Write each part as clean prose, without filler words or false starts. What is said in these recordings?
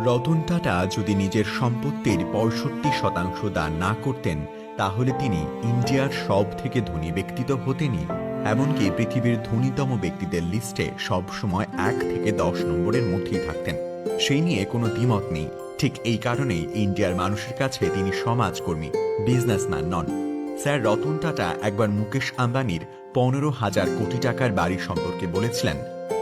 রতন টাটা যদি নিজের সম্পত্তির ৬৫% দান না করতেন তাহলে তিনি ইন্ডিয়ার সব থেকে ধনী ব্যক্তি তো হতেনই, এমনকি পৃথিবীর ধনীতম ব্যক্তিদের লিস্টে সবসময় ১ থেকে ১০ নম্বরের মধ্যেই থাকতেন। সেই নিয়ে কোনো দ্বিমত নেই। ঠিক এই কারণেই ইন্ডিয়ার মানুষের কাছে তিনি সমাজকর্মী, বিজনেসম্যান নন। স্যার রতন টাটা একবার মুকেশ আম্বানির ১৫,০০০ কোটি টাকার বাড়ি সম্পর্কে বলেছিলেন,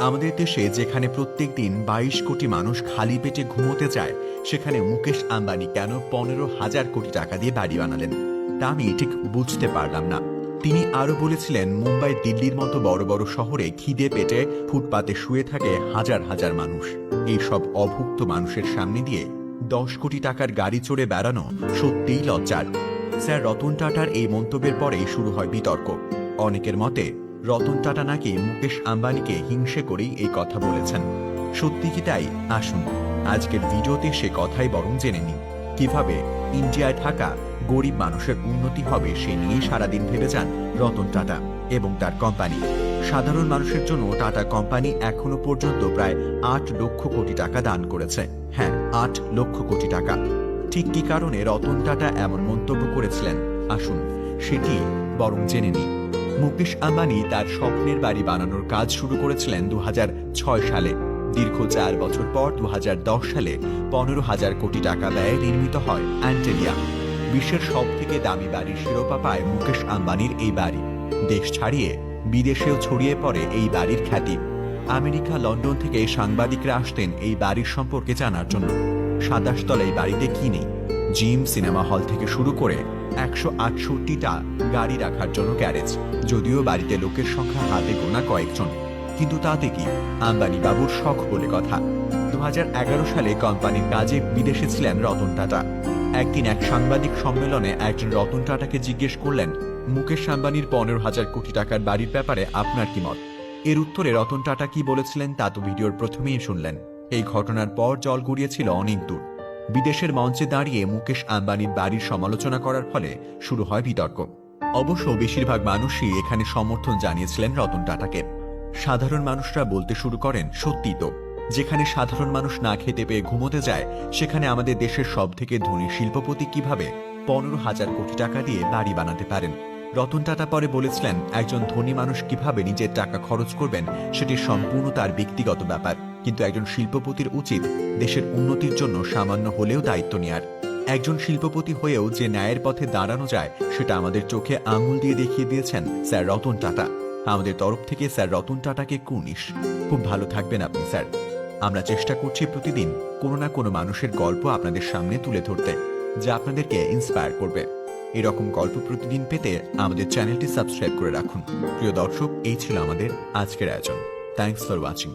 আমাদের দেশে যেখানে প্রত্যেক দিন ২২ কোটি মানুষ খালি পেটে ঘুমোতে যায়, সেখানে মুকেশ আম্বানি কেন ১৫,০০০ কোটি টাকা দিয়ে বাড়ি বানালেন তা আমি ঠিক বুঝতে পারলাম না। তিনি আরও বলেছিলেন, মুম্বাই, দিল্লির মতো বড় বড় শহরে খিদে পেটে ফুটপাতে শুয়ে থাকে হাজার হাজার মানুষ। এই সব অভুক্ত মানুষের সামনে দিয়ে ১০ কোটি টাকার গাড়ি চড়ে বেড়ানো সত্যিই লজ্জার। স্যার রতন টাটার এই মন্তব্যের পরেই শুরু হয় বিতর্ক। অনেকের মতে রতন টাটা নাকি মুকেশ আম্বানিকে হিংসে করেই এই কথা বলেছেন। সত্যি কি তাই? আসুন আজকের ভিডিওতে সে কথাই বরং জেনে নিন। কিভাবে ইন্ডিয়ায় থাকা গরিব মানুষের উন্নতি হবে সে নিয়ে সারাদিন ভেবে যান রতন টাটা এবং তার কোম্পানি। সাধারণ মানুষের জন্য টাটা কোম্পানি এখনো পর্যন্ত প্রায় ৮ লক্ষ কোটি টাকা দান করেছে। হ্যাঁ, ৮ লক্ষ কোটি টাকা। ঠিক কি কারণে রতন টাটা এমন মন্তব্য করেছিলেন, আসুন সেটি বরং জেনে নিই। মুকেশ আম্বানি তার স্বপ্নের বাড়ি বানানোর কাজ শুরু করেছিলেন ২০০৬ সালে। দীর্ঘ ৪ বছর পর ২০১০ সালে ১৫,০০০ কোটি টাকা ব্যয়ে নির্মিত হয় অ্যান্টেলিয়া। বিশ্বের সব থেকে দামি বাড়ির শিরোপা পায় মুকেশ আম্বানির এই বাড়ি। দেশ ছাড়িয়ে বিদেশেও ছড়িয়ে পড়ে এই বাড়ির খ্যাতি। আমেরিকা, লন্ডন থেকে সাংবাদিকরা আসতেন এই বাড়ির সম্পর্কে জানার জন্য। ২৭ তলায় বাড়িতে কি নেই? জিম, সিনেমা হল থেকে শুরু করে ১৬৮টা গাড়ি রাখার জন্য গ্যারেজ। যদিও বাড়িতে লোকের সংখ্যা হাতে গোনা কয়েকজন, কিন্তু তাতে কি, আম্বানি বাবুর শখ বলে কথা। ২০১১ সালে কোম্পানির কাজে বিদেশে ছিলেন রতন টাটা। একদিন এক সাংবাদিক সম্মেলনে একজন রতন টাটাকে জিজ্ঞেস করলেন, মুকেশ আম্বানির ১৫,০০০ কোটি টাকার বাড়ির ব্যাপারে আপনার কি মত? এর উত্তরে রতন টাটা কি বলেছিলেন তা তো ভিডিওর প্রথমেই শুনলেন। এই ঘটনার পর জল গড়িয়েছিল অনেক দূর। বিদেশের মঞ্চে দাঁড়িয়ে মুকেশ আম্বানির বাড়ির সমালোচনা করার ফলে শুরু হয় বিতর্ক। অবশ্য বেশিরভাগ মানুষই এখানে সমর্থন জানিয়েছিলেন রতন টাটাকে। সাধারণ মানুষরা বলতে শুরু করেন, সত্যি তো, যেখানে সাধারণ মানুষ না খেতে পেয়ে ঘুমোতে যায়, সেখানে আমাদের দেশের সব থেকে ধনী শিল্পপতি কিভাবে ১৫,০০০ কোটি টাকা দিয়ে বাড়ি বানাতে পারেন? রতন টাটা পরে বলেছিলেন, একজন ধনী মানুষ কিভাবে নিজের টাকা খরচ করবেন সেটি সম্পূর্ণ তার ব্যক্তিগত ব্যাপার, কিন্তু একজন শিল্পপতির উচিত দেশের উন্নতির জন্য সামান্য হলেও দায়িত্ব নেয়ার। একজন শিল্পপতি হয়েও যে ন্যায়ের পথে দাঁড়ানো যায় সেটা আমাদের চোখে আঙুল দিয়ে দেখিয়ে দিয়েছেন স্যার রতন টাটা। আমাদের তরফ থেকে স্যার রতন টাটাকে কুর্নিশ। খুব ভালো থাকবেন আপনি স্যার। আমরা চেষ্টা করছি প্রতিদিন কোনো না কোনো মানুষের গল্প আপনাদের সামনে তুলে ধরতে, যা আপনাদেরকে ইন্সপায়ার করবে। এরকম গল্প প্রতিদিন পেতে আমাদের চ্যানেলটি সাবস্ক্রাইব করে রাখুন। প্রিয় দর্শক, এই ছিল আমাদের আজকের আয়োজন। Thanks for watching.